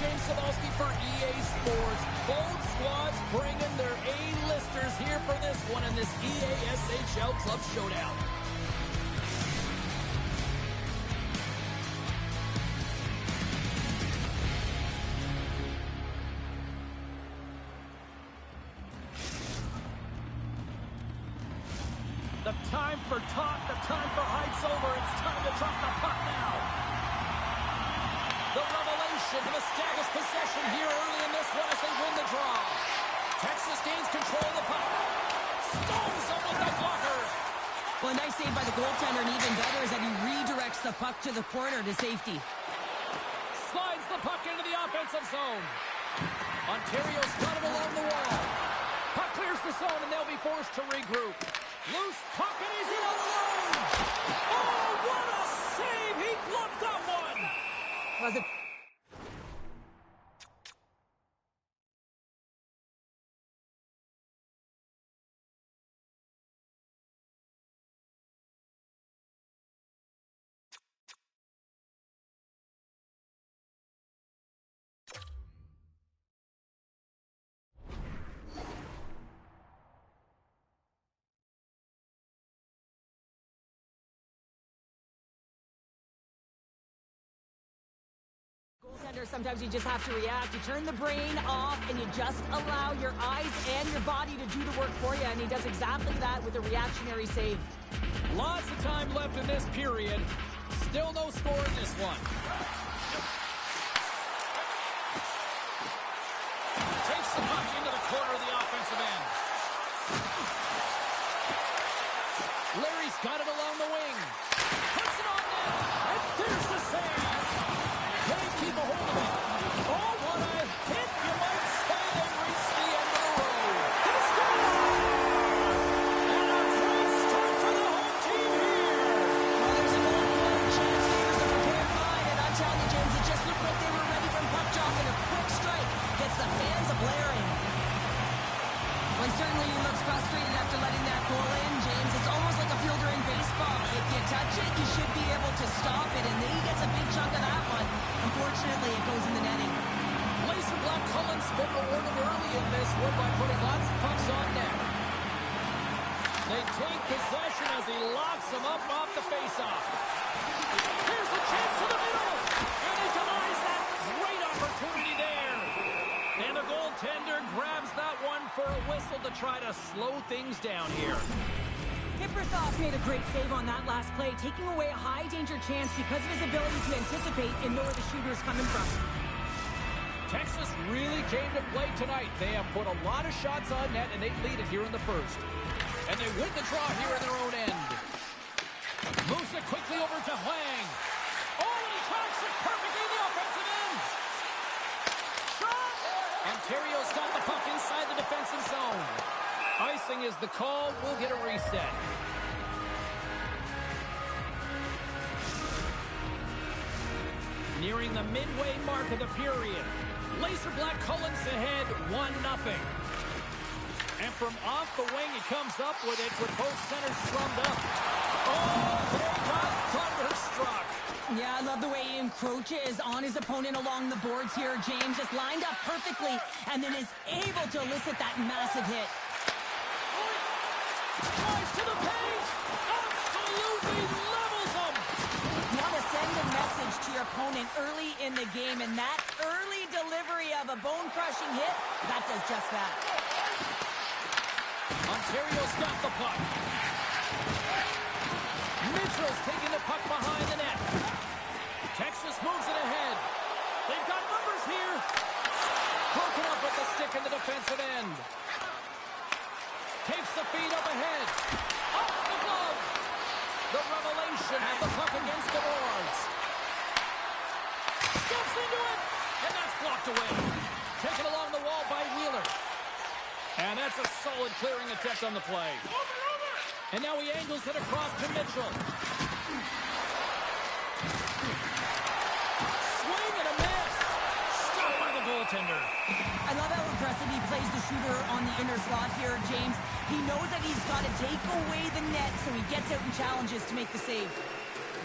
James Cybulski for EA Sports. Both squads bringing their A-listers here for this one in this EA SHL Club Showdown. The time for talk, the time for hype's over. It's time to drop the puck now. The revelation of established possession here early in this one as they win the draw. Texas gains control of the puck. Stones him with the blocker. Well, a nice save by the goaltender, and even better is that he redirects the puck to the corner to safety. Slides the puck into the offensive zone. Ontario's got him along the wall. Puck clears the zone, and they'll be forced to regroup. Loose puck, and he's in alone. Oh, what a save! He blocked that one. Was it? Sometimes you just have to react. You turn the brain off and you just allow your eyes and your body to do the work for you, and he does exactly that with a reactionary save. Lots of time left in this period. Still no score in this one. Takes the puck into the corner of the offensive end. Larry's got it along the wing. Puts it on net. And there's the save. Can't keep a hold of it. Oh, what a hit. You might say they reached the end of the road. He scores! And a great start for the home team here. Well, there's a goal goal chance here as a prepared mind, and I'm telling you, James, it just looked like they were ready from puck drop, and a quick strike gets the fans a-blaring. Well, certainly he looks frustrated after letting that goal in, James. It's almost like a fielder in baseball. If you touch it, you should be able to stop it, and then he gets a big chunk of that one. Unfortunately, it goes in the netting. Laser Black Cullens been rewarded early in this one by putting lots of pucks on net. They take possession as he locks them up off the faceoff. Here's a chance to the middle, and he denies that great opportunity there. And the goaltender grabs that one for a whistle to try to slow things down here. Kiprusoff made a great save on that last play, taking away a high-danger chance because of his ability to anticipate and know where the shooter is coming from. Texas really came to play tonight. They have put a lot of shots on net, and they lead it here in the first. And they win the draw here in their own end. Moves it quickly over to Hwang. Oh, and he tracks it perfectly in the offensive end. Shot! Ontario's got the puck inside the defensive zone. Icing is the call. We'll get a reset. Nearing the midway mark of the period. Laser Black Cullens ahead 1-0. And from off the wing, he comes up with it with both centers strummed up. Oh, they got thunderstruck. Yeah, I love the way he encroaches on his opponent along the boards here. James just lined up perfectly and then is able to elicit that massive hit. Drives to the paint. Absolutely levels him. You want to send a message to your opponent early in the game, and that early delivery of a bone-crushing hit, that does just that. Ontario's got the puck. Mitchell's taking the puck behind the net. Texas moves it ahead. They've got numbers here. Broken up with the stick in the defensive end. Takes the feed up ahead. Off the glove. The revelation had the puck against the boards. Steps into it. And that's blocked away. Taken along the wall by Wheeler. And that's a solid clearing attempt on the play. And now he angles it across to Mitchell. Swing and a miss. Stopped by the goaltender. I love how aggressive he plays the shooter on the inner slot here, James. He knows that he's got to take away the net, so he gets out and challenges to make the save.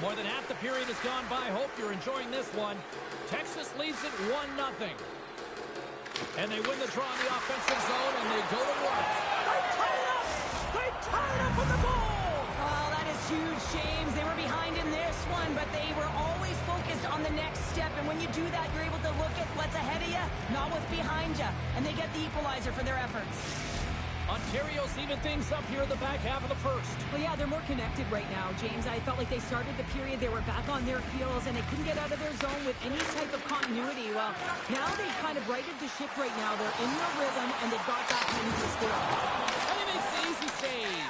More than half the period has gone by. Hope you're enjoying this one. Texas leads it 1-0. And they win the draw in the offensive zone, and they go to work. They tie it up! They tie it up with the ball! Oh, that is huge, James. They were behind in this one, but they were always focused on the next step. And when you do that, you're able to look at what's ahead of you, not what's behind you. And they get the equalizer for their efforts. Ontario's even things up here in the back half of the first. Well, yeah, they're more connected right now, James. I felt like they started the period, they were back on their heels, and they couldn't get out of their zone with any type of continuity. Well, now they've kind of righted the ship right now. They're in their rhythm, and they've got back into the score. And he makes the easy save.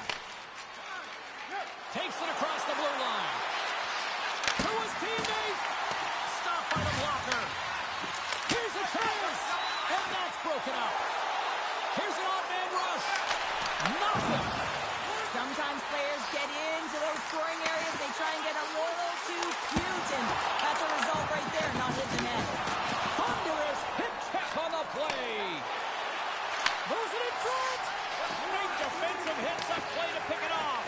Takes it across the blue line. To his teammate. Stopped by the blocker. Here's a chance. And that's broken up. Here's an odd man rush. Nothing. Sometimes players get into those scoring areas. They try and get a little too cute, and that's a result right there, not hit the net. Thunderous hip check on the play. Moves it in front. Great defensive hits up play to pick it off.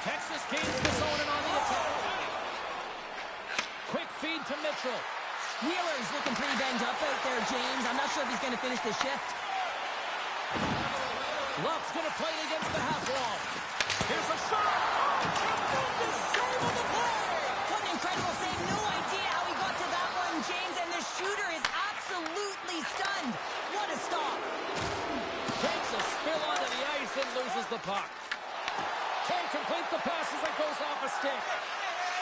Texas gains the zone and on the attack. Quick feed to Mitchell. Wheeler's looking pretty banged up out there, James. I'm not sure if he's going to finish the shift. Luck's going to play it against the half wall. Here's a shot. Tremendous save on the play. What an incredible save. No idea how he got to that one, James. And the shooter is absolutely stunned. What a stop. Takes a spill onto the ice and loses the puck. Can't complete the pass as it goes off a stick.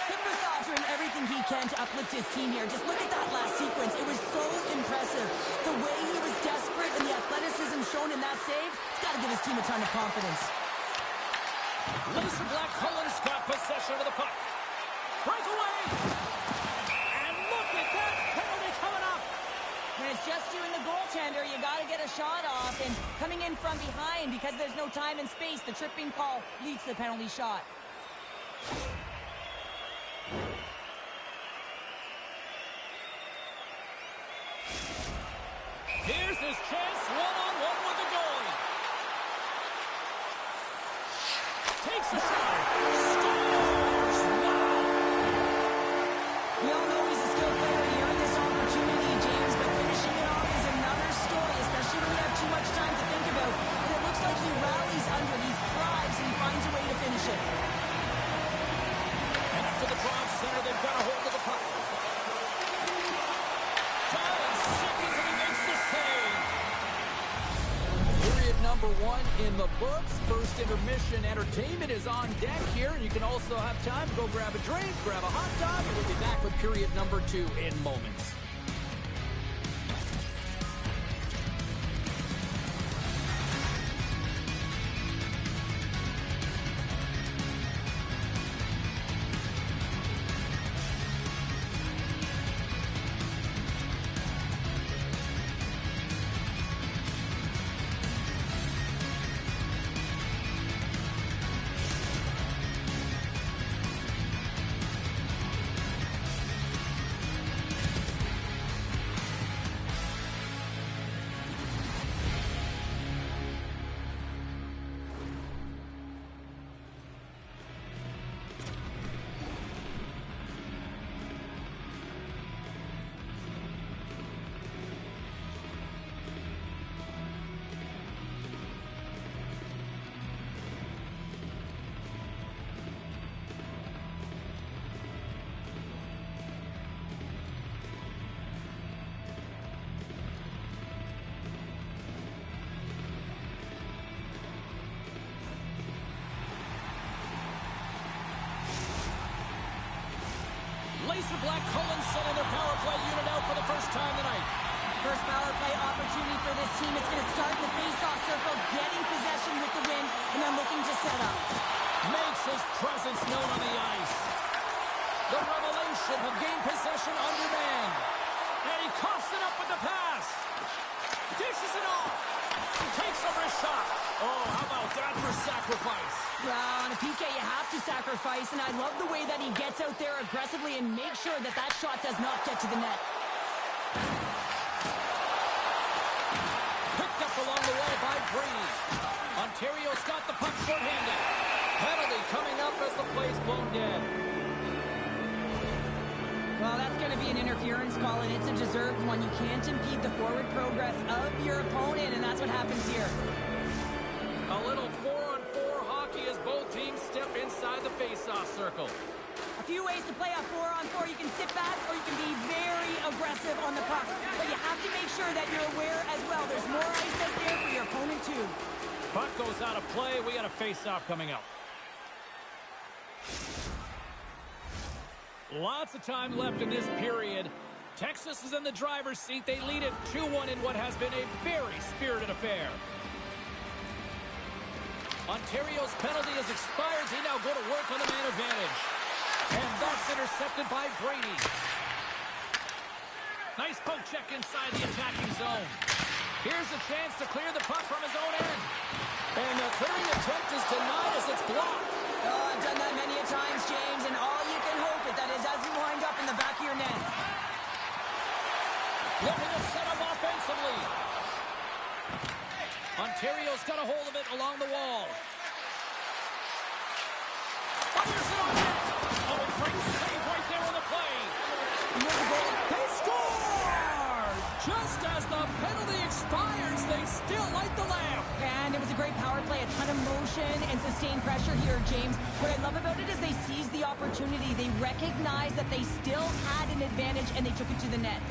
Kiprusoff doing everything he can to uplift his team here. Just look at that last sequence. It was so impressive. The way he was desperate and the athleticism shown in that save, it's got to give his team a ton of confidence. Laser Black Cullen's got possession of the puck. Breakaway! And look at that penalty coming up! When it's just you and the goaltender, you got to get a shot off. And coming in from behind, because there's no time and space, the tripping call leads to the penalty shot. Here's his chance, one-on-one with the goalie. Takes a shot. Scores! Wow! We all know he's a skilled player here in this opportunity, James, but finishing it off is another story, especially when we have too much time to think about. And it looks like he rallies under, he thrives, and he finds a way to finish it. And up to the draw center, they've got a hold of the puck. 5 seconds and he makes the save. Period number 1 in the books. First intermission entertainment is on deck here. And you can also have time to go grab a drink, grab a hot dog, and we'll be back with period number 2 in moments. Laser Black Cullen sending their power play unit out for the first time tonight. First power play opportunity for this team. It's going to start in the face-off circle, getting possession with the win, and then looking to set up. Makes his presence known on the ice. The revelation of gained possession undermanned. And he coughs it up with the pass. Dishes it off. Takes over his shot. Oh, how about that for sacrifice? Well, on a PK, you have to sacrifice, and I love the way that he gets out there aggressively and makes sure that that shot does not get to the net. Picked up along the wall by Brady. Ontario's got the puck short-handed. Penalty coming up as the play's blown dead. Well, that's going to be an interference call, and it's a deserved one. You can't impede the forward progress of your opponent, and that's what happens here. A little 4-on-4 hockey as both teams step inside the face-off circle. A few ways to play a 4-on-4. You can sit back, or you can be very aggressive on the puck. But you have to make sure that you're aware as well. There's more ice out there for your opponent, too. Puck goes out of play. We got a face-off coming up. Lots of time left in this period. Texas is in the driver's seat. They lead it 2-1 in what has been a very spirited affair. Ontario's penalty has expired. They now go to work on the man advantage. And that's intercepted by Brady. Nice poke check inside the attacking zone. Here's a chance to clear the puck from his own end. And the clearing attempt is denied as it's blocked. Oh, I've done that many a times, James, and all you can hope is that is as you wind up in the back of your net. Looking to set up offensively. Ontario's got a hold of it along the wall. Fires it on net. Oh, a great save right there on the play. They score! Just as the penalty expires, they still light the lamp. And it was a great power play, a ton of motion and sustained pressure here, James. What I love about it is they seized the opportunity. They recognized that they still had an advantage, and they took it to the net.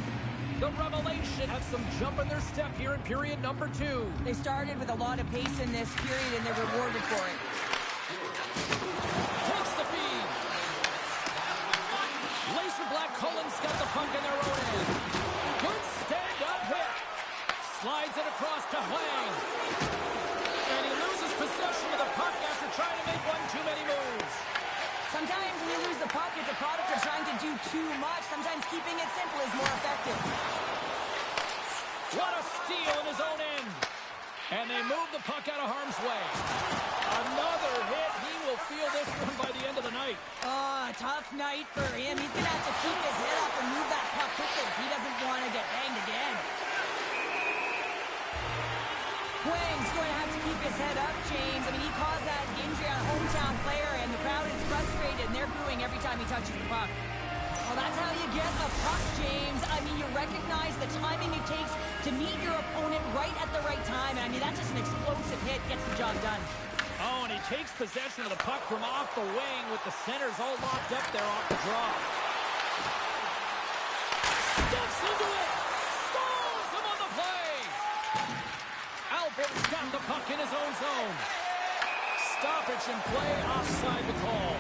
The Revelation have some jump in their step here in period number 2. They started with a lot of pace in this period, and they're rewarded for it. Takes the feed. Laser Black Cullen's got the puck in their own end. Good stand-up hit. Slides it across to Hwang. And he loses possession of the puck after trying to make one too many moves. Sometimes when you lose the puck, it's a product of trying to do too much. Sometimes keeping it simple is more effective. What a steal in his own end. And they move the puck out of harm's way. Another hit. He will feel this one by the end of the night. Oh, tough night for him. He's going to have to keep his head up and move that puck quickly if he doesn't want to get banged again. Hwang's going to have to keep his head up, James. I mean, he caused that injury on a hometown player, and the crowd is frustrated, and they're booing every time he touches the puck. Well, that's how you get a puck, James. I mean, you recognize the timing it takes to meet your opponent right at the right time. And I mean, that's just an explosive hit, gets the job done. Oh, and he takes possession of the puck from off the wing with the centers all locked up there off the draw. Steps into it. Stalls him on the play. Albert's got the puck in his own zone. Stoppage in play, offside the call.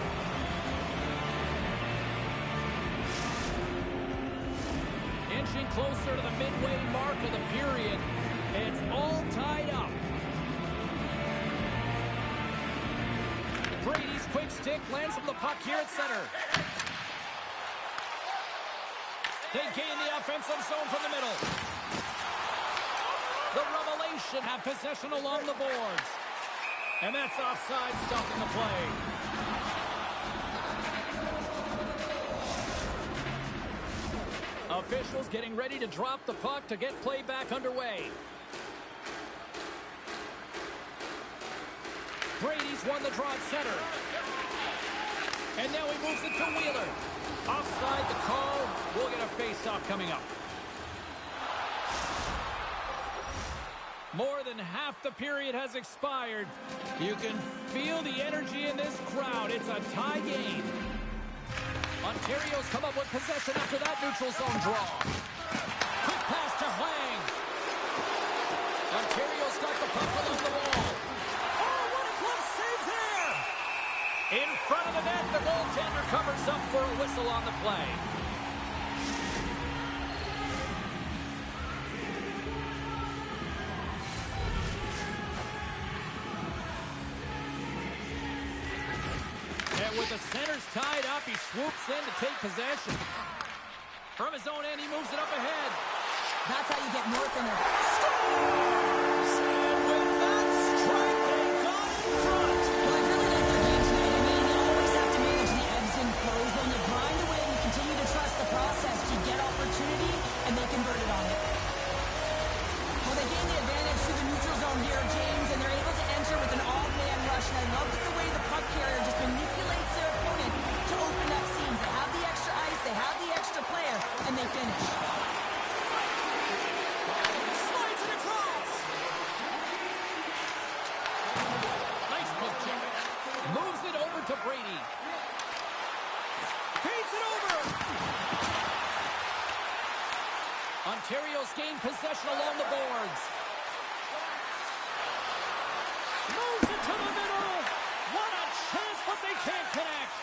Inching closer to the midway mark of the period. It's all tied up. Brady's quick stick lands him the puck here at center. They gain the offensive zone from the middle. The Revelation have possession along the boards. And that's offside, stopping the play. Officials getting ready to drop the puck to get play back underway. Brady's won the draw at center. And now he moves it to Wheeler. Offside the call. We'll get a face-off coming up. More than half the period has expired. You can feel the energy in this crowd. It's a tie game. Ontario's come up with possession after that neutral zone draw. Quick pass to Hwang. Ontario's got the puck along the wall. Oh, what a close save there! In front of the net, the goaltender covers up for a whistle on the play. And with the centers tied up, he swoops in to take possession. From his own end, he moves it up ahead. That's how you get north in there. And with that strike, they got in front. Well, I really like their game tonight. I mean, you always have to manage the ebbs and flows. When you grind away and you continue to trust the process, you get opportunity, and they convert it on it. Well, they gain the advantage through the neutral zone here, James, and they're able to enter with an odd man rush. And I love the way the puck carrier just manipulates their opponent to open up seams. They have the extra ice, they have the extra player, and they finish. Slides it across. Nice poke check. Moves it over to Brady. Feeds it over. Ontario's gained possession along the boards. Moves it to the middle. What a chance, but they can't connect.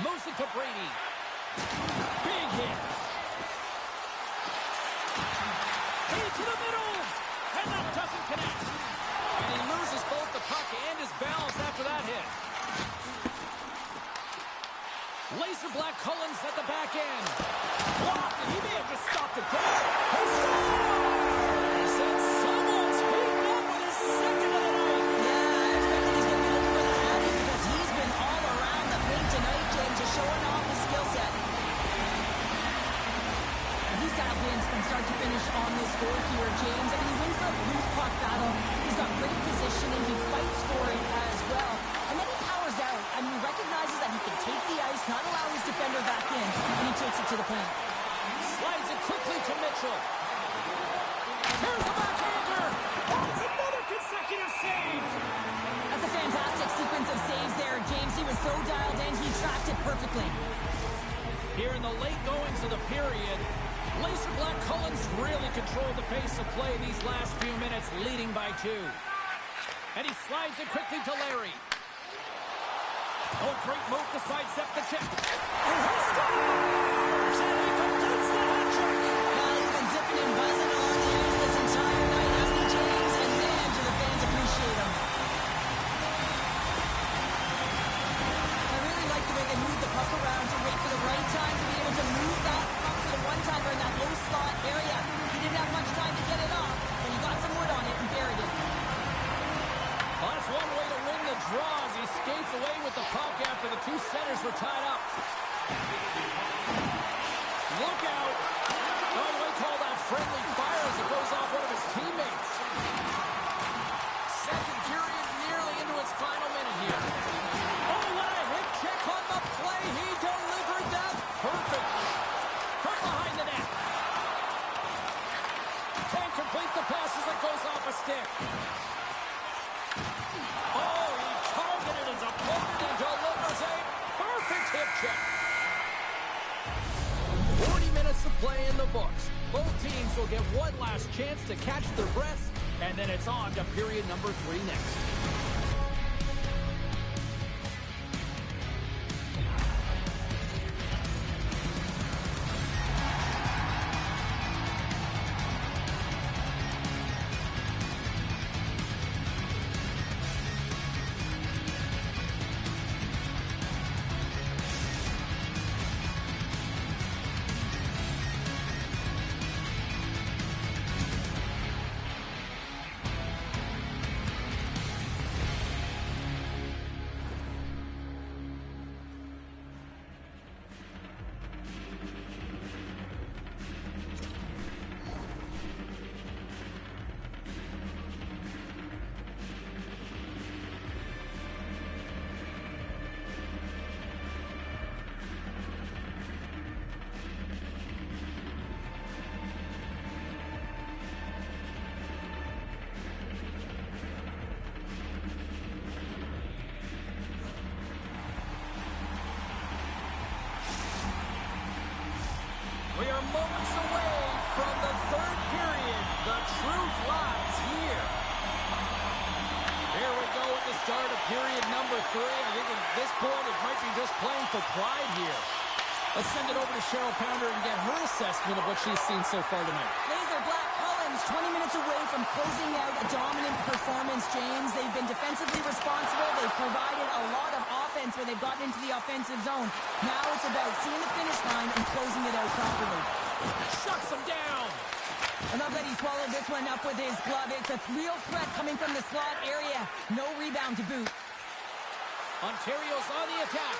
Moves it to Brady. Big hit. Into the middle. And that doesn't connect. And he loses both the puck and his balance after that hit. Laser Black Collins at the back end. Blocked, and he may have just stopped it there. He scores! And someone's heating up with his second of the night. Yeah, I expected he's going to be looking for the Abby because he's been all around the paint tonight, James, just showing off his skill set. He's dialed in from start to finish on this goal here, James. I mean, he wins the loose puck battle. He's got great positioning. He fights for it as well. And then he powers out. I mean, he recognizes that he can take the ice, not allow his defender back in, and he takes it to the paint. Slides it quickly to Mitchell. Here's a backhander. Oh, it's another consecutive save. That's a fantastic sequence of saves there, James. He was so dialed in, he tracked it perfectly. Here in the late goings of the period, Laser Black Collins really controlled the pace of play these last few minutes, leading by 2. And he slides it quickly to Larry. Oh, great move to sidestep the check. And he scores! And he completes the hat trick! Well, he's been zipping and buzzing along the ice this entire night, hasn't he, James? And man, do the fans appreciate him. I really like the way they move the puck around to wait for the right time to be able to move that puck to the one-timer in that low slot area. He didn't have much time to get it off, but he got some wood on it and buried it. Well, that's one way to win the draw as he skates away with the puck after the 2 centers were tied up. Look out! Oh, they call that friendly fire as it goes off one of his teammates. Second period nearly into its final minute here. Oh, what a hit check on the play. He delivered that perfect. From behind the net. Can't complete the pass as it goes off a stick. Oh, he targeted his opponent and delivers a perfect hip check. 40 minutes to play in the books. Both teams will get one last chance to catch their breaths, and then it's on to period number 3 next. We are moments away from the 3rd period. The truth lies here. Here we go at the start of period number 3. I think at this point it might be just playing for pride here. Let's send it over to Cheryl Pounder and get her assessment of what she's seen so far tonight. Laser Black Collins, 20 minutes away from closing out a dominant performance, James. They've been defensively responsible. They've provided a lot of offense where they've gotten into the offensive zone. Now it's about seeing the finish line and closing it out properly. Shuts him down. I love that he swallowed this one up with his glove. It's a real threat coming from the slot area. No rebound to boot. Ontario's on the attack.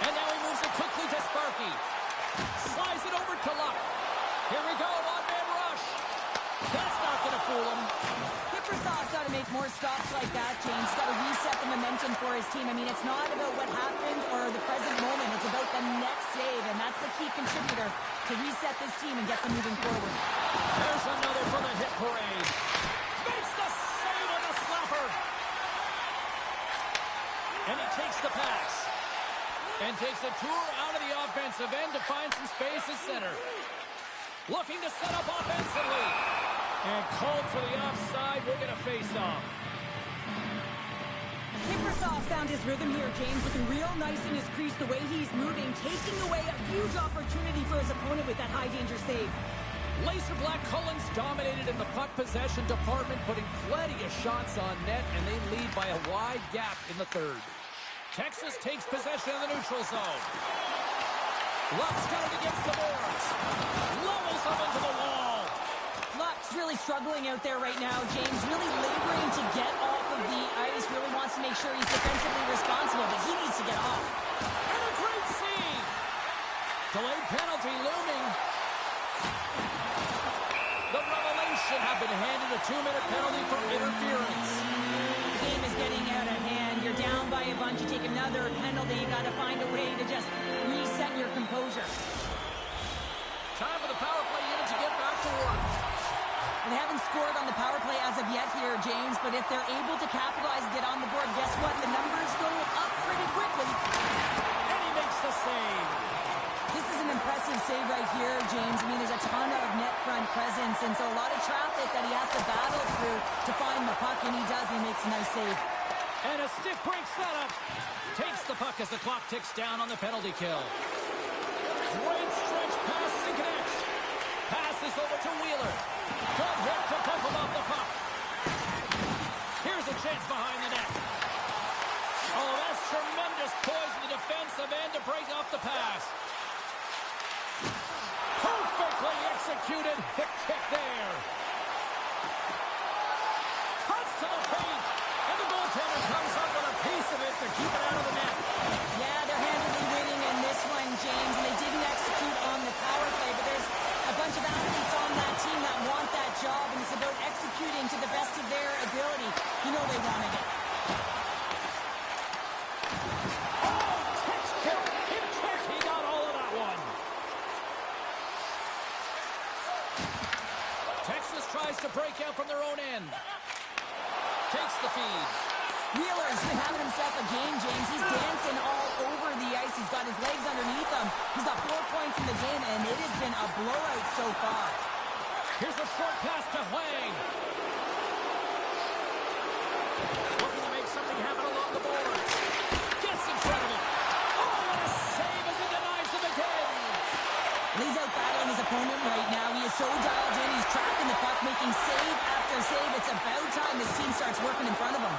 And now he moves it quickly to Sparky. Slides it over to Luck. Here we go, one-man rush. That's not going to fool him. Quick Kiprusoff's got to make more stops like that, James. Got to reset the momentum for his team. I mean, it's not about what happened or the present moment. It's about the next save, and that's the key contributor to reset this team and get them moving forward. There's another for the hit parade. Makes the save on the slapper. And he takes the pass. And takes a tour out of the offensive end to find some space at center. Looking to set up offensively. And called for the offside. We'll get a face-off. Kiprusoff found his rhythm here, James, looking real nice in his crease, the way he's moving, taking away a huge opportunity for his opponent with that high-danger save. Laser Black Cullens dominated in the puck possession department, putting plenty of shots on net, and they lead by a wide gap in the third. Texas takes possession in the neutral zone. Luck's got it against the boards. Levels them into the wall. Luck's really struggling out there right now, James. Really laboring to get off of the ice. Really wants to make sure he's defensively responsible, but he needs to get off. And a great save. Delayed penalty looming. The Revelation have been handed a 2-minute penalty for interference. The game is getting out of hand. You're down by a bunch. You take another penalty. You got to find a way to just reset your composure. Time for the power play unit to get back to work. They haven't scored on the power play as of yet here, James, but if they're able to capitalize and get on the board, guess what? The numbers go up pretty quickly. And he makes the save. This is an impressive save right here, James. I mean, there's a ton of net front presence, and so a lot of traffic that he has to battle through to find the puck, and he does, and he makes a nice save. And a stiff break setup. Takes the puck as the clock ticks down on the penalty kill. Great stretch passes and connects. Passes over to Wheeler. Good hit to poke him off the puck. Here's a chance behind the net. Oh, that's tremendous poise in the defensive end to break off the pass. Perfectly executed hip kick there. Cuts to the paint. And the goaltender comes up with a piece of it to keep it out of the net. Yeah, they're handily winning in this one, James, and they didn't execute on the power play, but there's a bunch of athletes on that team that want that job, and it's about executing to the best of their ability. You know they wanted it. Oh, touch kick, hip kick. He got all of that one. Texas tries to break out from their own end. Takes the feed. Wheeler's been having himself a game, James. He's dancing all over the ice. He's got his legs underneath him. He's got 4 points in the game, and it has been a blowout so far. Here's a short pass to Hwang. Looking to make something happen along the boards. Gets in front of it. Oh, what a save as he denies them again. He's out battling his opponent right now. He is so dialed in. He's tracking the puck, making save after save. It's about time this team starts working in front of him.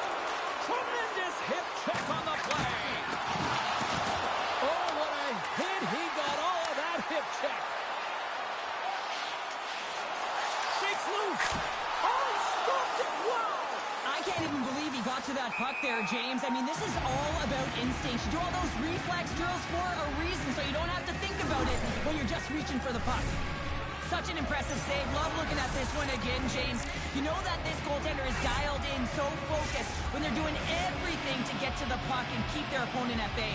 Tremendous hip check on the play. Oh, what a hit. He got all of that hip check. Shakes loose. Oh, he stopped it. Wow. I can't even believe he got to that puck there, James. I mean, this is all about instinct. You do all those reflex drills for a reason, so you don't have to think about it when you're just reaching for the puck. Such an impressive save. Love looking at this one again, James. You know that this goaltender is dialed in, so focused when they're doing everything to get to the puck and keep their opponent at bay.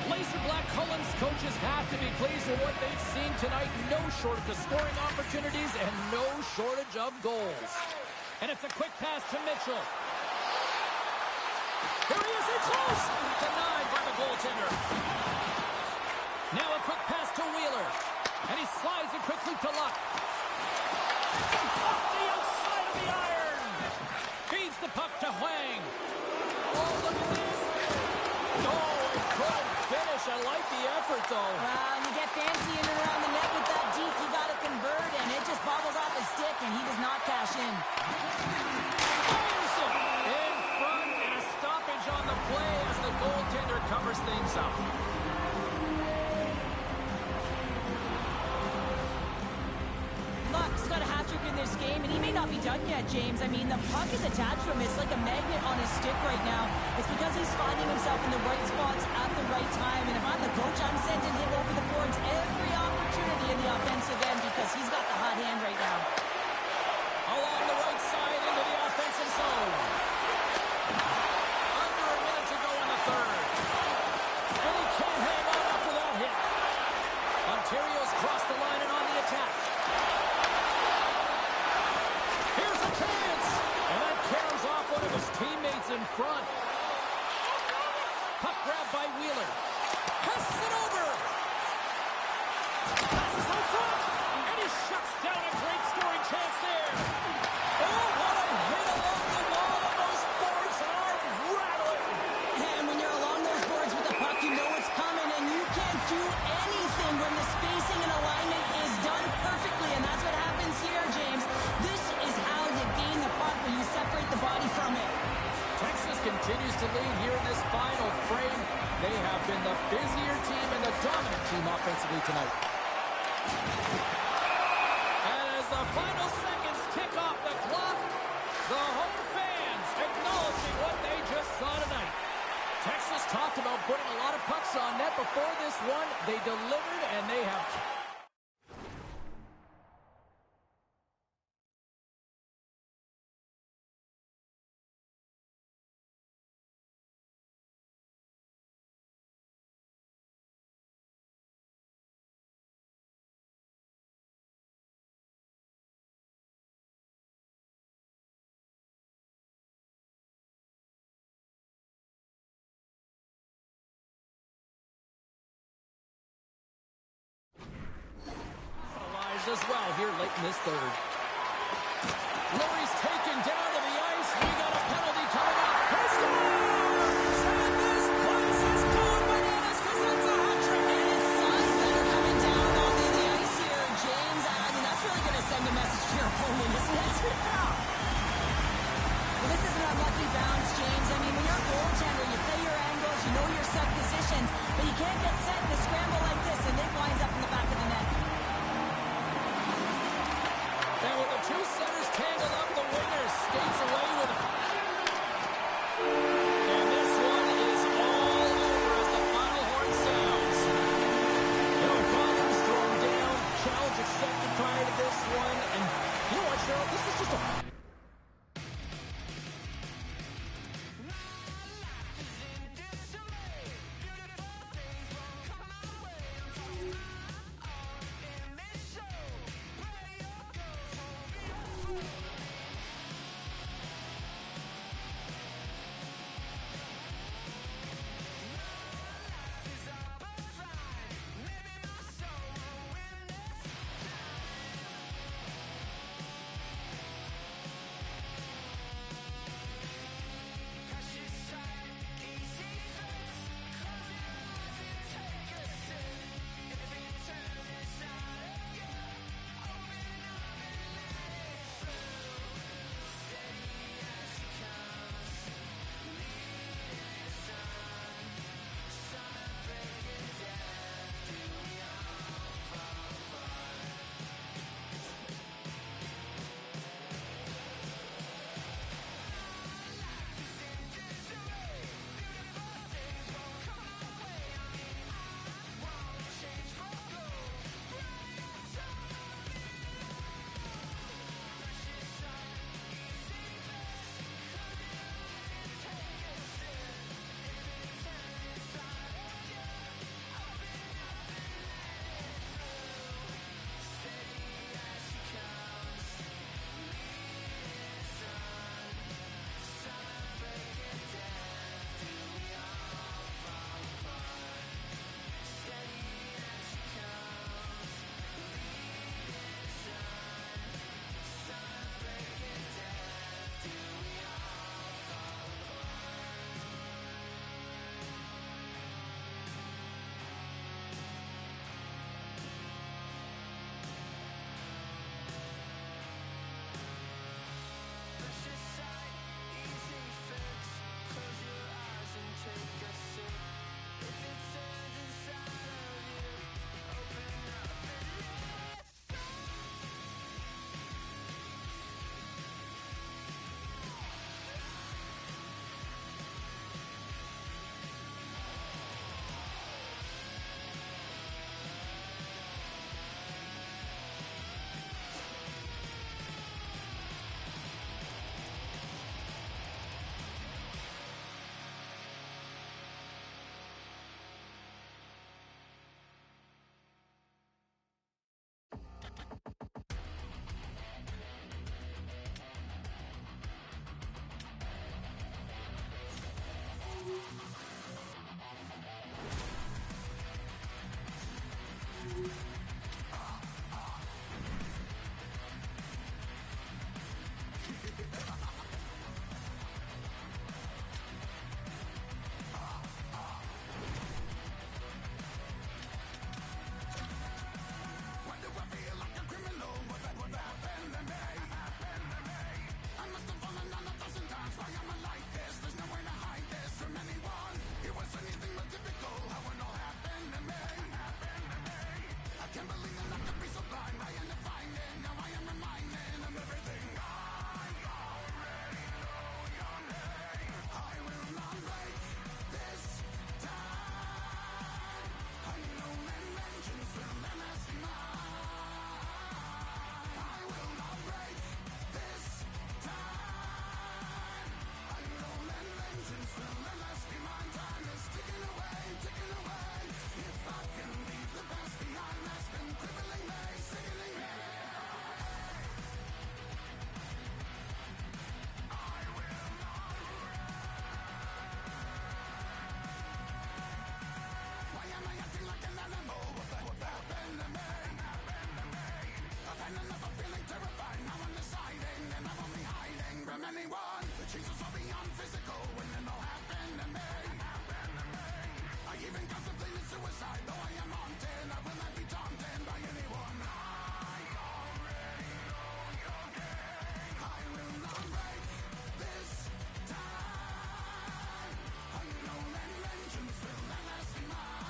Laser Black Cullens coaches have to be pleased with what they've seen tonight. No shortage of scoring opportunities and no shortage of goals. And it's a quick pass to Mitchell. Here he is, it's close! Denied by the goaltender. Now a quick pass to Wheeler. And he slides it quickly to Luck. Off the outside of the iron. Feeds the puck to Hwang. Oh, look at this. Oh, a good finish. I like the effort, though. You get fancy in and around the net with that deep. You got to convert, and it just bobbles off his stick, and he does not cash in. Fires it in front, and a stoppage on the play as the goaltender covers things up. Luck's got a hat trick in this game, and he may not be done yet, James. I mean, the puck is attached to him. It's like a magnet on his stick right now. It's because he's finding himself in the right spots at the right time. And if I'm the coach, I'm sending him over the boards every opportunity in the offensive end because he's got the hot hand right now. Along the right side into the offensive they have been the busier team and the dominant team offensively tonight. And as the final seconds tick off the clock, the home fans acknowledging what they just saw tonight. Texas talked about putting a lot of pucks on net before this one. They delivered, and they have... as well here late in this third. Lurie's taken down to the ice. We got a penalty coming up. He scores! And this place is going bananas because that's a hat trick. And it's Suns that are coming down onto the ice here, James. I mean, that's really going to send a message to your opponent, isn't it? Well, this is an unlucky bounce, James. I mean, when you're a goaltender, you play your angles, you know your set positions, but you can't get set in a scramble like this, and it winds up in the back of the net. And with the two centers tangled up, the winger skates away with it. And this one is all over as the final horn sounds. Connors thrown down. Challenge accepted prior to this one. And you know what, Cheryl? This is just a... terrified, now undeciding, and I'm only hiding from anyone. The changes are beyond physical, when it all happened to me. I even contemplated suicide, though I am haunted. I will not be daunted by anyone. I already know your game. I will not break this time. Unknown and vengeance will at last be mine.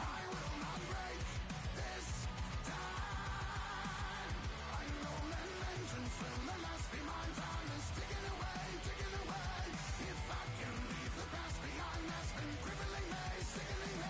I will not break this time. Unknown and vengeance will at last be mine. Time is ticking away, ticking away. If I can leave the past behind, that's been crippling me, sickening me.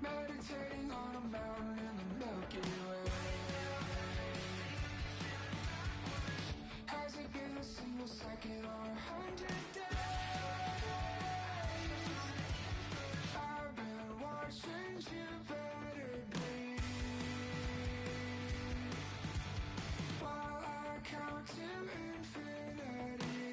Meditating on a mountain in the Milky Way. Has it been a single second or 100 days? I've been watching you better bleed while I count to infinity.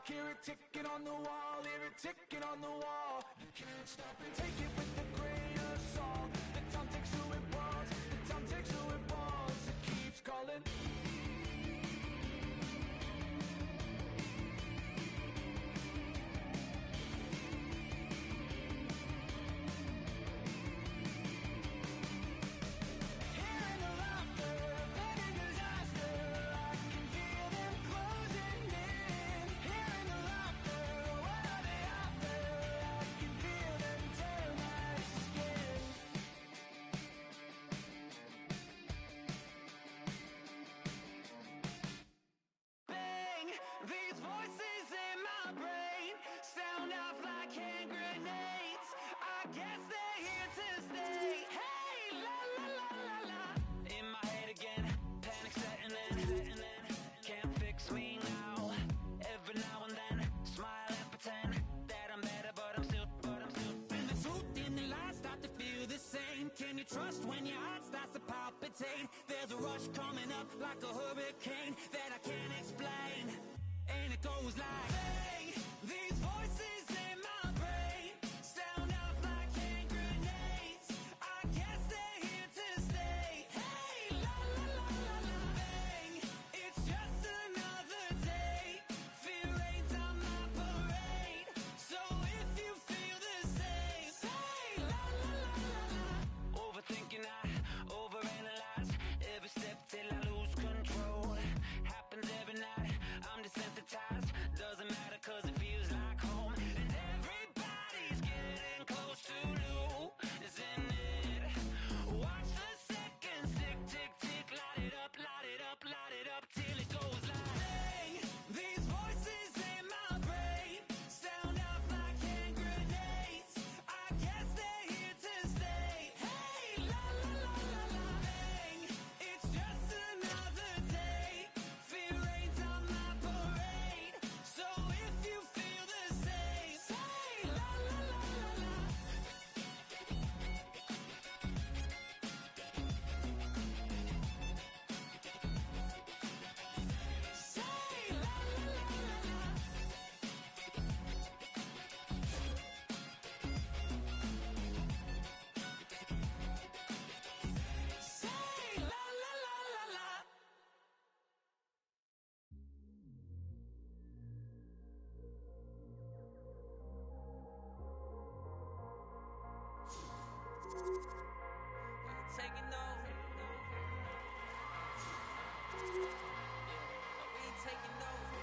hear it ticking on the wall, hear it ticking on the wall. You can't stop it, take it with a grain of salt. The time takes who it wants, the time takes who it wants. It keeps calling. Hearing the laughter, planning disaster, I can feel them closing in. Hearing the laughter, what are they after? I can feel them tear my skin. Bang! These voices in my brain sound off like hand grenades. I guess they're here to stay. Hey, la la la la la. In my head again, panic setting in. Can't fix me now. Every now and then, smile and pretend that I'm better, but I'm still. And the truth and the lies start to feel the same. Can you trust when your heart starts to palpitate? There's a rush coming up like a hurricane that I can't explain. And it goes like, bang, these voices in my brain sound off like hand grenades. I guess they're here to stay. Hey, la la la la la. Bang, it's just another day. Fear rains on my parade. So if you feel the same, say la la la la la. Overthinking, I overanalyze every step till I lose control. Happens every night, I'm desensitized. Doesn't matter cause it feels like home. And everybody's getting close to losing it. Watch the seconds tick, tick, tick. Light it up, light it up, light it up till it goes like, bang, these voices in my brain sound off like hand grenades. I guess they're here to stay. Hey, la la la la la. Bang, it's just another day. Fear rains on my parade. So if you feel the same, say la la la la la. Say la la la la la. Say la la la la la. Taking over. We ain't taking over.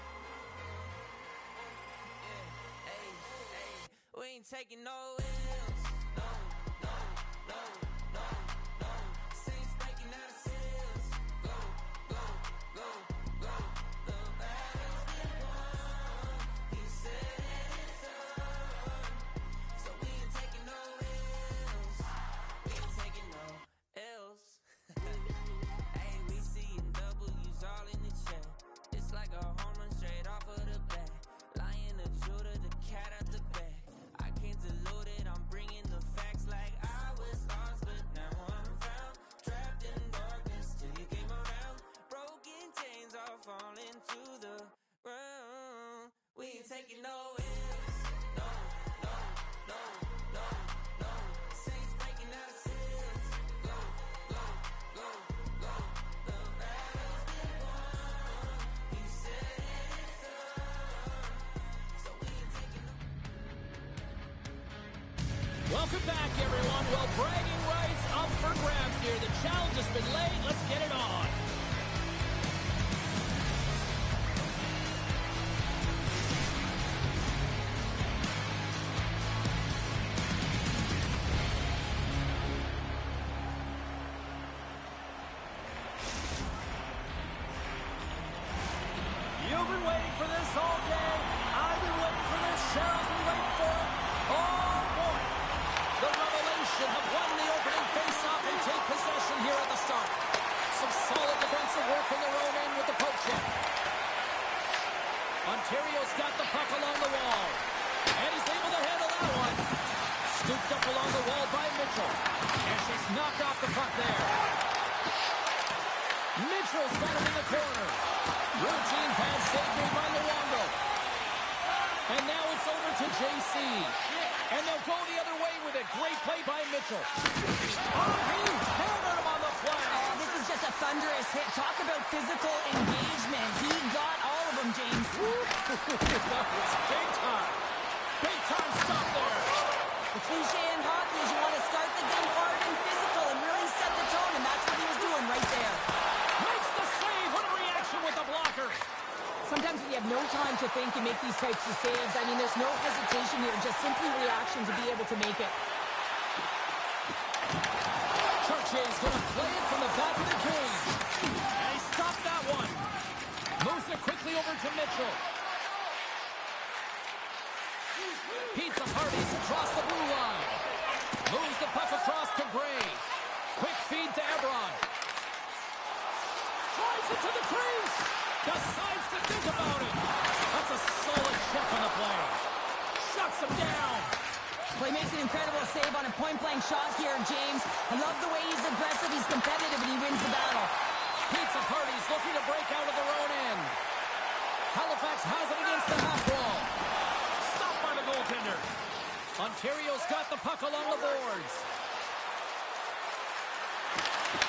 Yeah, hey, hey. We ain't taking no L's. No, no, no, no, no. Saints breaking out of cells. Go, go, go, go. The battle's been won. He said it's on. So we ain't taking no L's. We ain't taking no L's. Hey, we seeing W's all in the chat. It's like a home run straight off of the bat. Lion, the Judah, the cat out the bag. I can't dilute it, I'm bringing the facts like I was lost, but now I'm found. Trapped in darkness till you came around. Broken chains all falling to the ground. We ain't taking no L's. No, no, no, no, no. Saints breaking out of cells. Go, go, go, go. The battle's been won. He said it's on. So we ain't taking no. Welcome back, everyone. Well, bragging rights up for grabs here. The challenge has been laid. Let's get it on. You've been waiting for this all day. I've been waiting for this. Cheryl's been waiting for it. Oh, boy. The Revelation have won the opening faceoff and take possession here at the start. Some solid defensive work in their own end with the poke check. Ontario's got the puck along the wall. And he's able to handle that one. Scooped up along the wall by Mitchell. And she's knocked off the puck there. Mitchell's got him in the corner. Routine pass saved by Luongo. And now it's over to JC. And they'll go the other way with it. Great play by Mitchell. Oh, he hammered him on the play. Oh, this is just a thunderous hit. Talk about physical engagement. He got all of them, James. That was big time. Big time stop there. The cliche in hockey is you want to start the game hard and physical and really set the tone, and that's what he was doing right there. Makes the save. What a reaction with the blocker. Sometimes when you have no time to think and make these types of saves, I mean, there's no hesitation here, just simply reaction to be able to make it. Chartier's going to play it from the back of the cage. And he stopped that one. Moves it quickly over to Mitchell. Pizza parties across the blue line. Moves the puck across to Gray. Quick feed to Ebron. Drives it to the crease. Decides to think about it. That's a solid check on the play. Shuts him down. Well, he makes an incredible save on a point-blank shot here, James. I love the way he's aggressive, he's competitive, and he wins the battle. Pizza parties looking to break out of their own end. Halifax has it against the half wall. Stopped by the goaltender. Ontario's got the puck along the boards.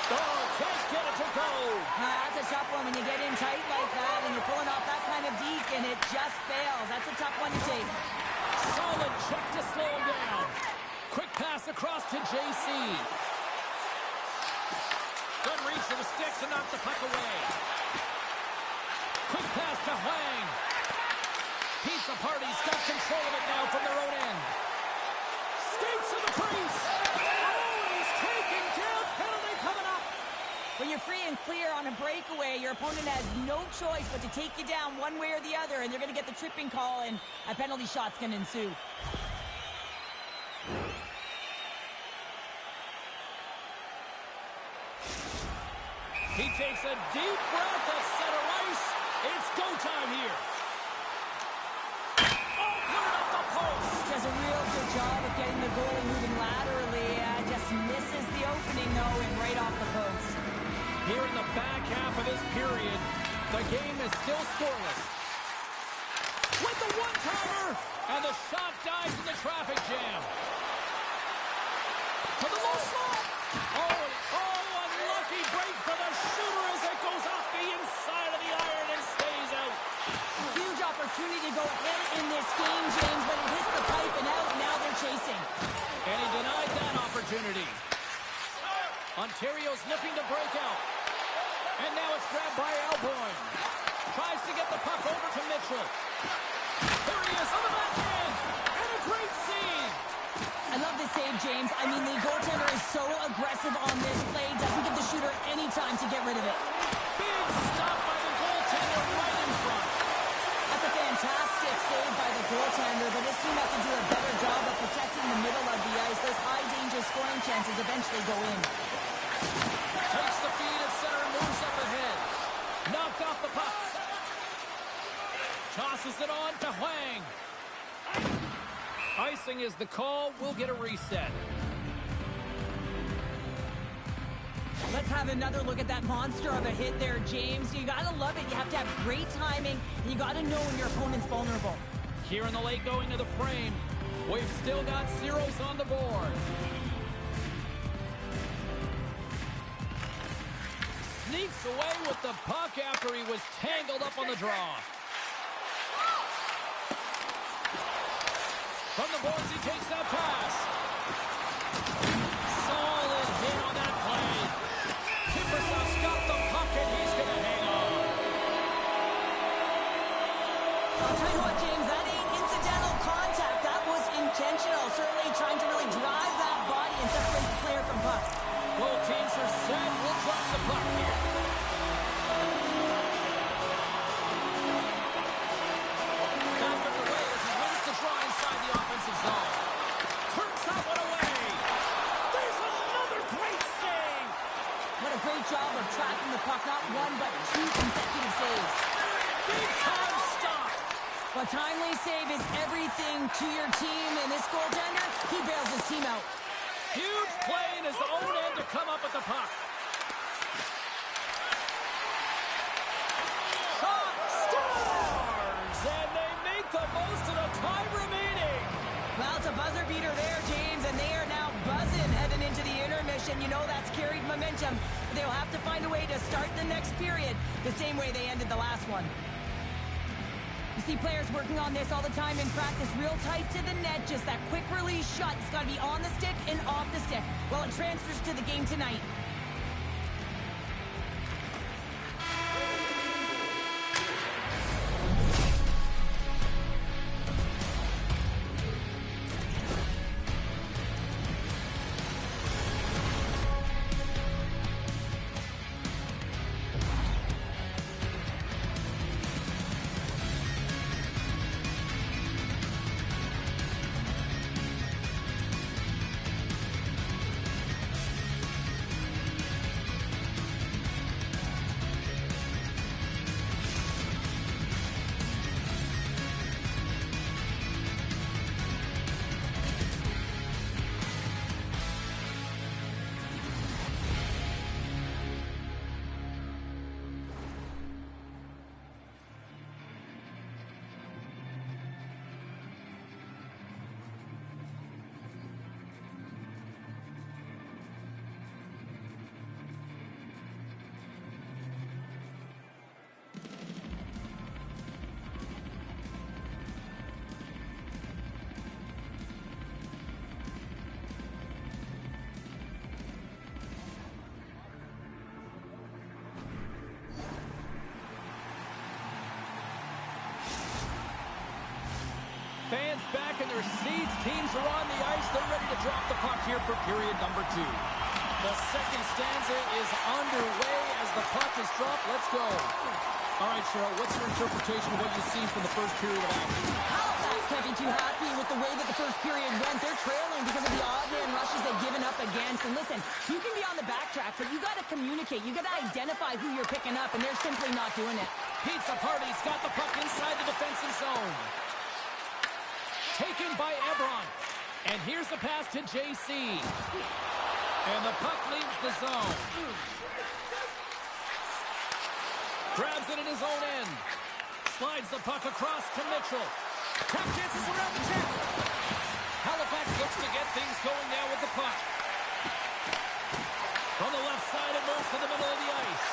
Oh, can't get it to go. That's a tough one when you get in tight like that and you're pulling off that kind of deke and it just fails. That's a tough one to take. Solid check to slow him down. Quick pass across to JC. Good reach for the stick to knock the puck away. Quick pass to Huang. Pizza Party's got control of it now from their own end. Skates to the crease. Oh, he's taken down. Penalty coming up. When you're free and clear on a breakaway, your opponent has no choice but to take you down one way or the other, and they're going to get the tripping call, and a penalty shot's going to ensue. He takes a deep breath at center ice. It's go time here. Oh, put it up the post. Does a real good job of getting the goalie moving laterally. Just misses the opening, though, and right off the post. Here in the back half of this period, the game is still scoreless. With the one-timer, and the shot dies in the traffic jam. To the low slot. Oh, unlucky break for the shooter as it goes off the inside of the iron and stays out. Huge opportunity to go ahead in this game, James, but it hits the pipe and out. Now they're chasing. And he denied that opportunity. Ontario's looking to break out. And now it's grabbed by Alboyne. Tries to get the puck over to Mitchell. There he is on the backhand. And a great save. I love this save, James. I mean, the goaltender is so aggressive on this play. Doesn't give the shooter any time to get rid of it. Big stop by the goaltender right in front. That's a fantastic save by the goaltender, but this team has to do a better job of protecting the middle of the ice. Those high-danger scoring chances eventually go in. Takes the feed at center and moves up ahead. Knocked off the puck. Tosses it on to Huang. Icing is the call. We'll get a reset. Let's have another look at that monster of a hit there, James. You gotta love it. You have to have great timing, and you gotta know when your opponent's vulnerable. Here in the late going to the frame, we've still got zeros on the board. Sneaks away with the puck after he was tangled up on the draw. From the boards, he takes that pass. Solid hit on that play. Kiprusoff's got the puck, and he's going to hang on. I'll tell you what, James, that ain't incidental contact. That was intentional. Certainly trying to really drive that body and separate the player from puck. Both teams are set. We'll drop the puck here. Back underway as he wins the draw inside the offensive zone. Turns that one away. There's another great save. What a great job of tracking the puck. Not one, but two consecutive saves. Big time stop. A timely save is everything to your team, and this goaltender, he bails his team out. Huge play in his own end to come up with the puck. Shot scores! And they make the most of the and you know that's carried momentum. They'll have to find a way to start the next period the same way they ended the last one. You see players working on this all the time in practice, real tight to the net, just that quick release shot. It's got to be on the stick and off the stick. Well, it transfers to the game tonight. Fans back in their seats. Teams are on the ice. They're ready to drop the puck here for period number 2. The second stanza is underway as the puck is dropped. Let's go. All right, Cheryl, what's your interpretation of what you've seen from the first period of action? Halifax can't be too happy with the way that the first period went. They're trailing because of the odd man rushes they've given up against. And listen, you can be on the backtrack, but you got to communicate. You got to identify who you're picking up, and they're simply not doing it. Pizza Party's got the puck inside the defensive zone. Taken by Ebron. And here's the pass to JC. And the puck leaves the zone. Grabs it in his own end. Slides the puck across to Mitchell. Tap chances around the check. Halifax looks to get things going now with the puck. From the left side, it moves to the middle of the ice.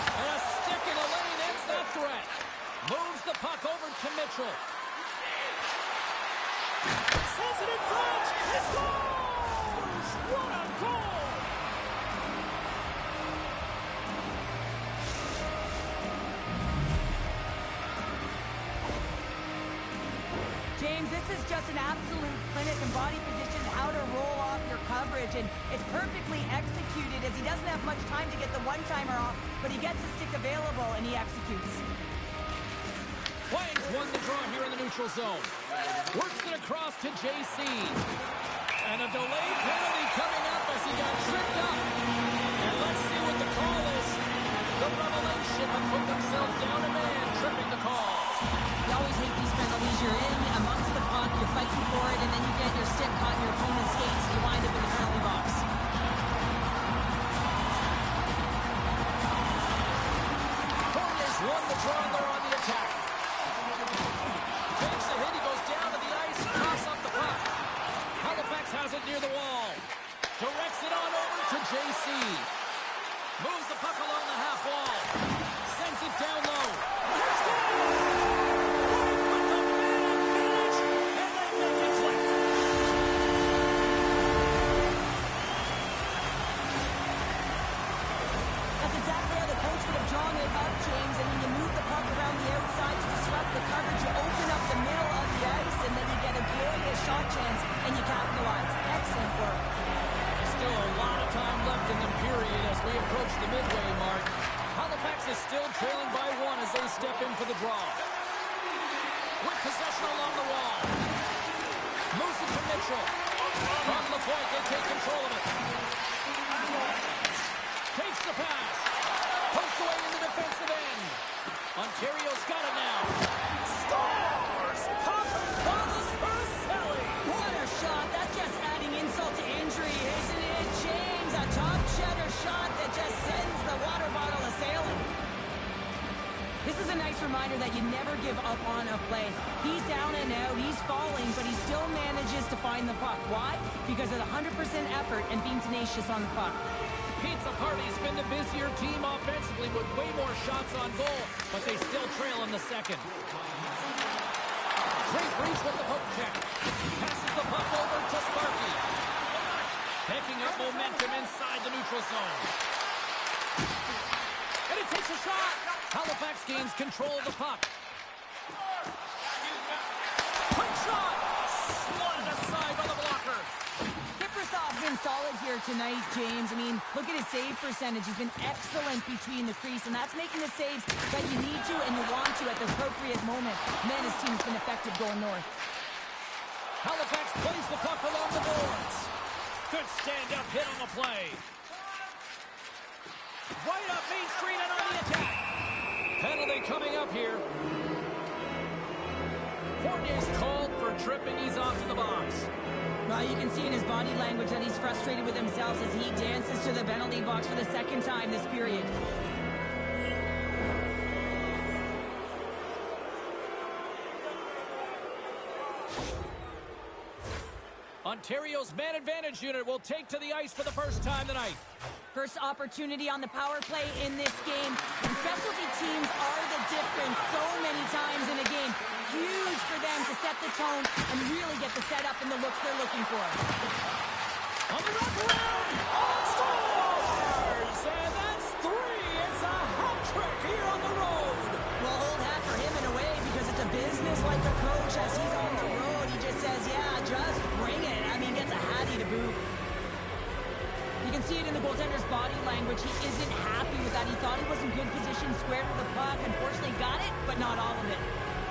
And a stick in the lane ends that threat. Moves the puck over to Mitchell. Says it in front. He scores! What a goal! James, this is just an absolute clinic in body position, how to roll off your coverage, and it's perfectly executed as he doesn't have much time to get the one-timer off, but he gets his stick available and he executes. Wayne's won the draw here in the neutral zone. Works it across to JC. And a delayed penalty coming up as he got tripped up. And let's see what the call is. The Revelation have put themselves down a man, tripping the call. You always hate these penalties. You're in amongst the puck, you're fighting for it, and then you get your stick caught in your opponent's skates, and you wind up in the penalty box. Fournier's won the draw, and they're on the attack. Takes a hit, he goes down to the ice, cross up the puck. Halifax has it near the wall. Directs it on over to JC. Moves the puck along the half wall. Sends it down low. Let's go! With the man-advantage, and they make it click. That's exactly how the coach would have drawn it up, James, and when you move the puck around the outside to disrupt the coverage, you open up the middle of the ice, and then you get a glorious shot chance, and you capitalize. Excellent work. Still a lot of time left in the period as we approach the midway mark. Halifax is still trailing by 1 as they step in for the draw. With possession along the wall. Moves it to Mitchell. From the point, they take control of it. Takes the pass. Poked away in the defensive end. Ontario's got it now. Scores! Papa's Urselli! What a shot. That's just adding insult to injury, isn't it, James? A top cheddar shot that just sends the water bottle a-sailing. This is a nice reminder that you You never give up on a play. He's down and out, he's falling, but he still manages to find the puck. Why? Because of the 100% effort and being tenacious on the puck. Pizza Party's been the busier team offensively with way more shots on goal, but they still trail in the second. Great reach with the poke check. Passes the puck over to Sparky. Picking up momentum inside the neutral zone. And he takes a shot. Halifax gains control of the puck. Quick shot. Swatted aside by the blocker. Kiprusoff's been solid here tonight, James. I mean, look at his save percentage. He's been excellent between the crease, and that's making the saves that you need to and you want to at the appropriate moment. Man, his team's been effective going north. Halifax plays the puck along the boards. Good stand-up hit on the play. Right up Main Street and on the attack. Penalty coming up here. Fournier's called for tripping. He's off to the box. Well, you can see in his body language that he's frustrated with himself as he dances to the penalty box for the second time this period. Ontario's man advantage unit will take to the ice for the first time tonight. First opportunity on the power play in this game. And specialty teams are the difference so many times in a game. Huge for them to set the tone and really get the setup and the looks they're looking for. On the wraparound, scores! And that's three. It's a hat trick here on the road. Well, hold hat for him in a way because it's a business like a coach as he's on the road. He just says, yeah, just bring it. I mean, gets a hattie to boot. You can see it in the goaltender's body language. He isn't happy with that. He thought he was in good position, square to the puck. Unfortunately, got it, but not all of it.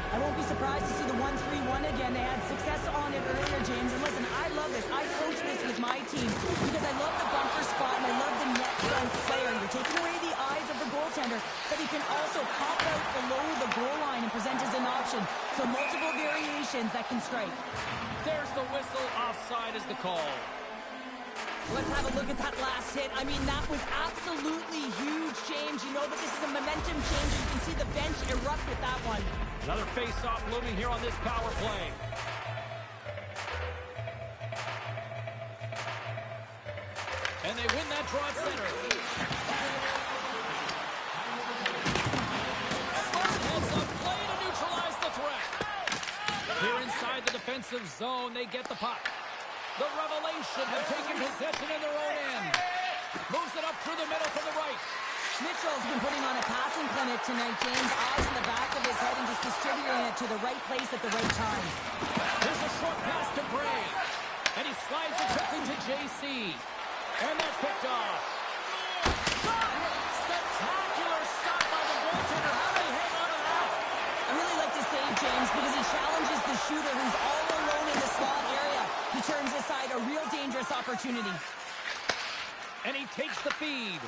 I won't be surprised to see the 1-3-1 again. They had success on it earlier, James. And listen, I love this. I coach this with my team because I love the bumper spot and I love the net front player. You're taking away the eyes of the goaltender, but he can also pop out below the goal line and present as an option. So multiple variations that can strike. There's the whistle. Offside is the call. Let's have a look at that last hit. I mean, that was absolutely huge, James. You know that this is a momentum change. You can see the bench erupt with that one. Another face-off looming here on this power play. And they win that draw at center. Smart heads up play to neutralize the threat. Here inside the defensive zone, they get the puck. The Revelation have taken possession in their own end. Moves it up through the middle from the right. Mitchell's been putting on a passing clinic tonight, James. Eyes in the back of his head and just distributing it to the right place at the right time. There's a short pass to Bray. And he slides it quickly to JC. And that's picked off. Spectacular stop by the goaltender. How do they hang on to that? I really like this save, James, because he challenges the shooter who's all alone in the slot area. He turns aside a real dangerous opportunity. And he takes the feed.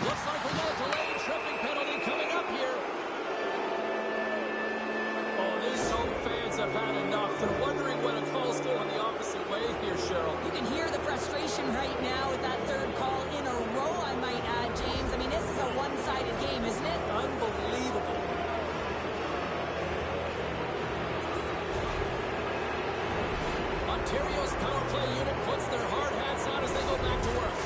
Looks like we got a delayed tripping penalty coming up here. Oh, these home fans have had enough. They're wondering when a call's going the opposite way here, Cheryl. You can hear the frustration right now with that third call in a row, I might add, James. I mean, this is a one-sided game, isn't it? Unbelievable. Ontario's power play unit puts their hard hats on as they go back to work.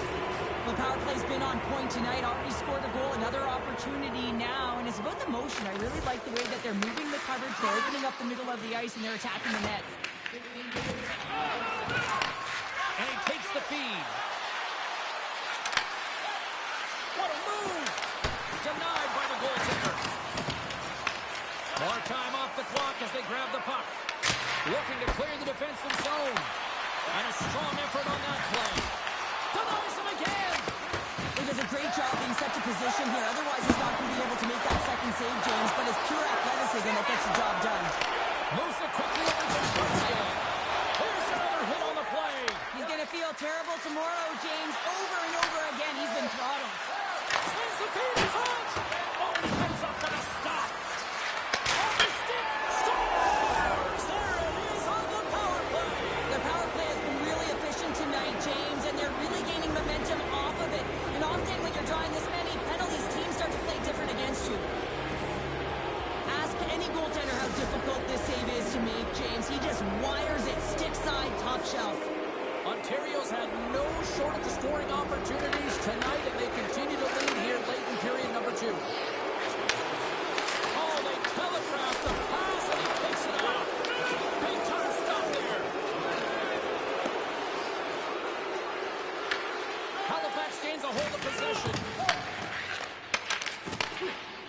The power play's been on point tonight, already scored a goal, another opportunity now, and it's about the motion. I really like the way that they're moving the coverage, they're opening up the middle of the ice, and they're attacking the net. And he takes the feed. What a move! Denied by the goaltender. More time off the clock as they grab the puck. Looking to clear the defensive zone. And a strong effort on that play. Denies him again! He does a great job being set to position here. Otherwise, he's not going to be able to make that second save, James, but it's pure athleticism that gets the job done. Moves it quickly over to Schwartzman. Here's another hit on the play. He's going to feel terrible tomorrow, James. Over and over again, he's been throttled. Sends the feed in front. Oh, he comes up with a stop. On the stick. Scores! There it is on the power play. Their power play has been really efficient tonight, James, and they're really gaining momentum off of it. And often when you're drawing this many penalties, teams start to play different against you. shelf. Ontario's had no shortage of scoring opportunities tonight, and they continue to lead here late in period number 2. Oh, they telegraphed the pass, and he picks it up. Big time stuff there. Halifax gains a hold of possession.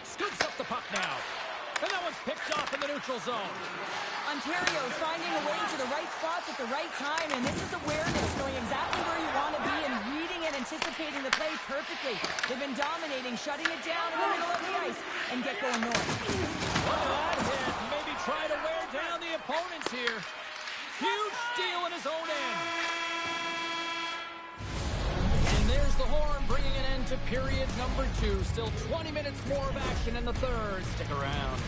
Scoops up the puck now. And that one's picked off in the neutral zone. Ontario's finding a way to the right spots at the right time, and this is awareness, knowing exactly where you want to be and reading and anticipating the play perfectly. They've been dominating, shutting it down in the middle of the ice, and get going north. Look at that hit. Maybe try to wear down the opponents here. Huge steal in his own end. And there's the horn, bringing an end to period number 2. Still 20 minutes more of action in the third. Stick around.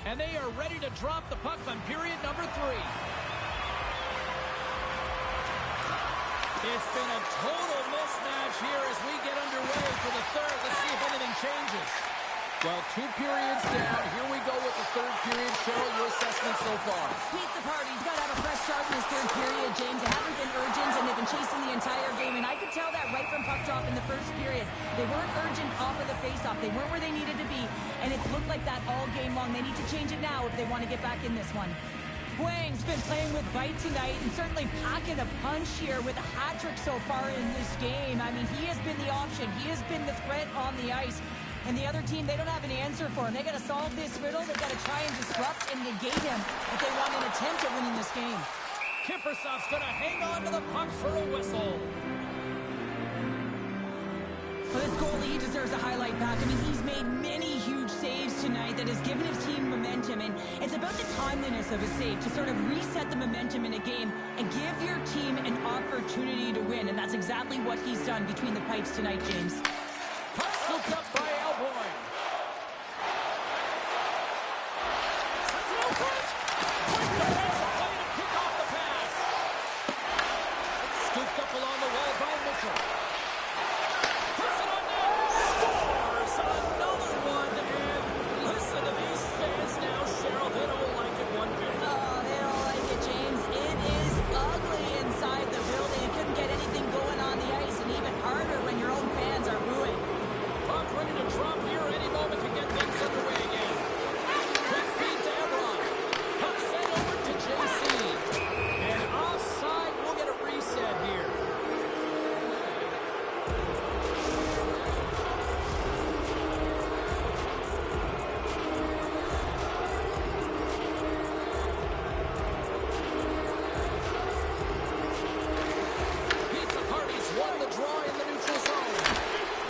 And they are ready to drop the puck on period number 3. It's been a total mismatch here as we get underway for the third. Let's see if anything changes. Well, 2 periods down. Here we go with the third period. Cheryl, your assessment so far? Pizza Party's got to have a fresh start in this third period, James. They haven't been urgent, and they've been chasing the entire game. And I could tell that right from puck drop in the first period. They weren't urgent off of the faceoff. They weren't where they needed to be, and it's looked like that all game long. They need to change it now if they want to get back in this one. Wang's been playing with bite tonight and certainly packing a punch here with a hat trick so far in this game. I mean, he has been the option. He has been the threat on the ice. And the other team, they don't have an answer for him. They got to solve this riddle. They've got to try and disrupt and negate him if they want an attempt at winning this game. Kiprusoff's going to hang on to the puck for a whistle. Well, this goalie, he deserves a highlight back. I mean, he's made many huge saves tonight that has given his team momentum. And it's about the timeliness of a save to sort of reset the momentum in a game and give your team an opportunity to win. And that's exactly what he's done between the pipes tonight, James. Puck scooped up by Alboy. Sends it out front. Quick defensive play to pick off the pass. Scooped up along the wall by Mitchell. Puts it on net. Scores another one. And listen to these fans now, Cheryl. They don't like it one bit. Oh, they don't like it, James. It is ugly inside the building. You couldn't get anything going on the ice, and even harder when your own fans are booing. Puck ready to drop here any moment to get things underway again. Quick feed to Ebron. Puck sent over to JC. And offside, we'll get a reset here. Pizza Party's won the draw in the neutral zone.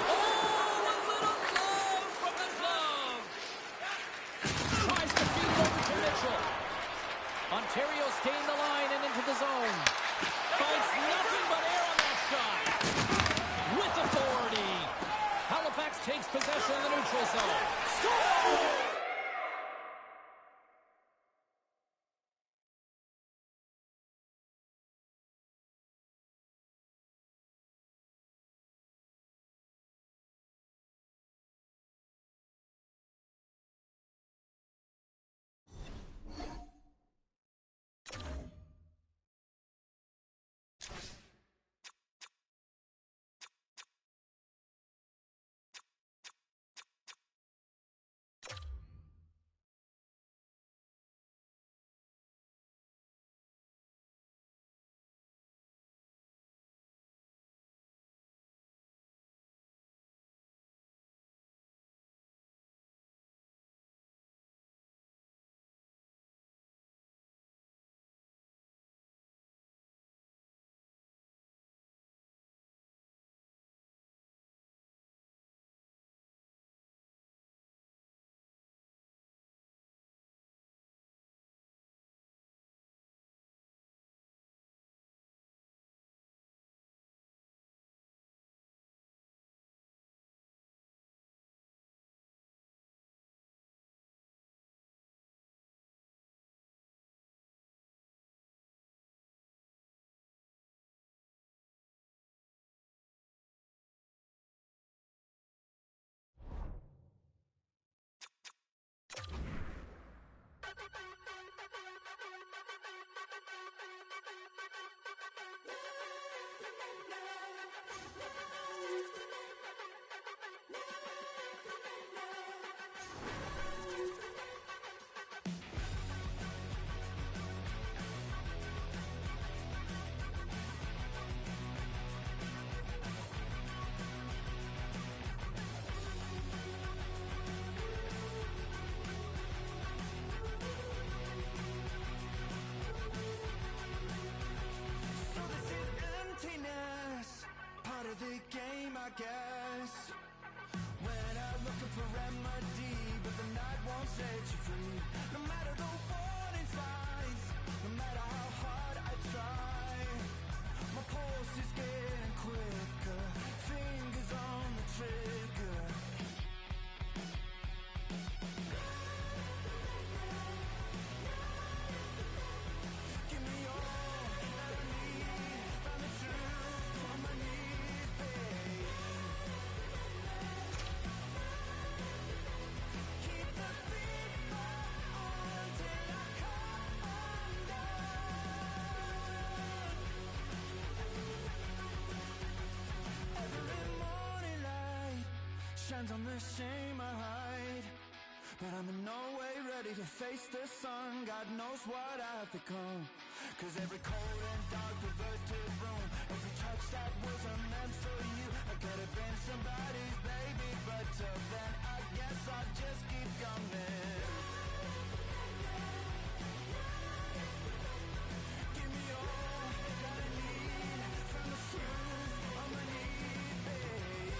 Oh, a little glove from the glove. Tries to feed it over to Mitchell. Ontario's gained the line and into the zone. Finds nothing but air on that shot. With authority. Halifax takes possession in the neutral zone. Score! So this is emptiness, part of the game, I guess. When I'm looking for remedy, but the night won't set you free. No matter the warning signs, no matter how hard I try, my pulse is getting quicker, fingers on the trigger. Give me all that I need, find the truth on my knees, babe. Keep the fever on till I come undone. Every morning light shines on the shame I hide, but I'm in no way ready to face the sun. God knows what I've become. Cause every cold and dark perverted room, every touch that wasn't meant for you, I could have been somebody's baby, but till then I guess I'll just keep coming. Give me all that I need from the truth of my need, babe.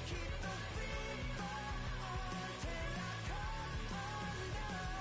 Keep the fever on till I come undone.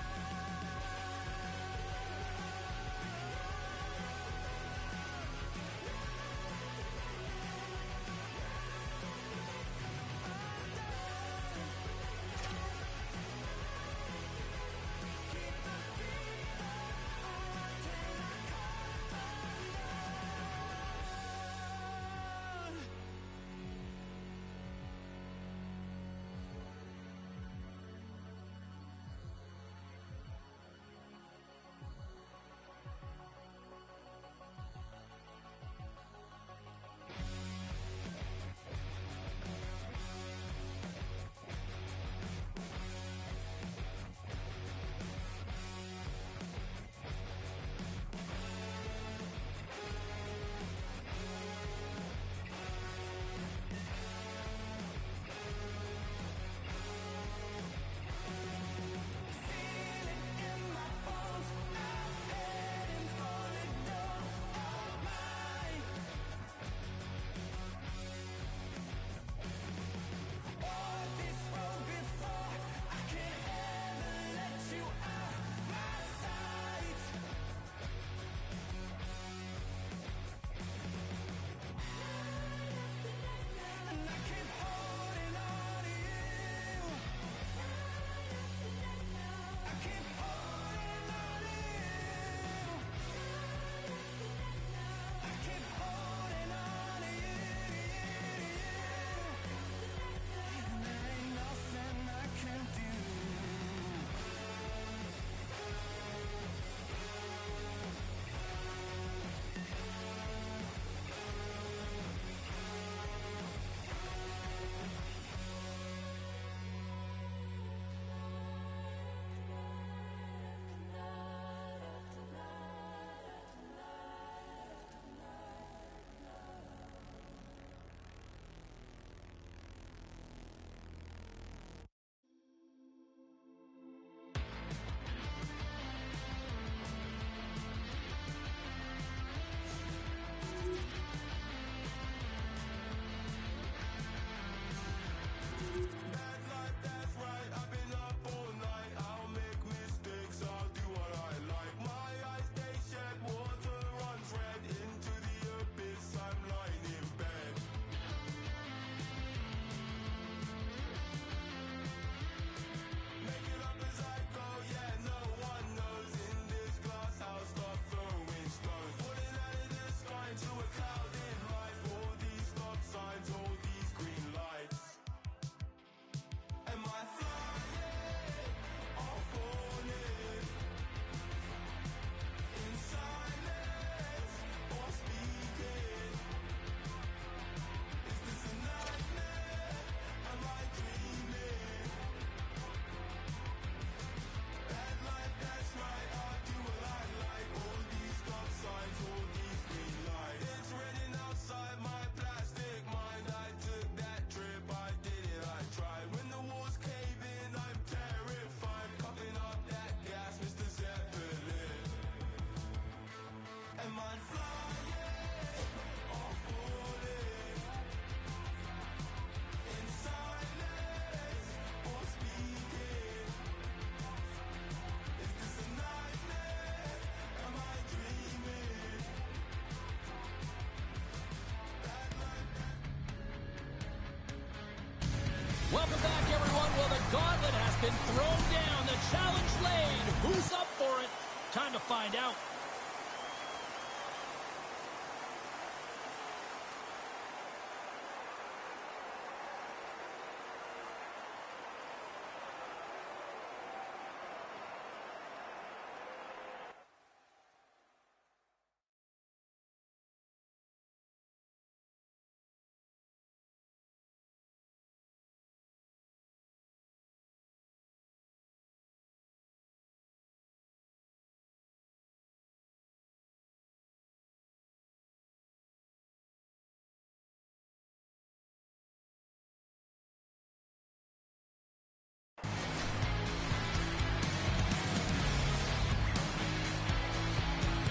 Welcome back, everyone. Well, the gauntlet has been thrown down. The challenge laid. Who's up for it? Time to find out.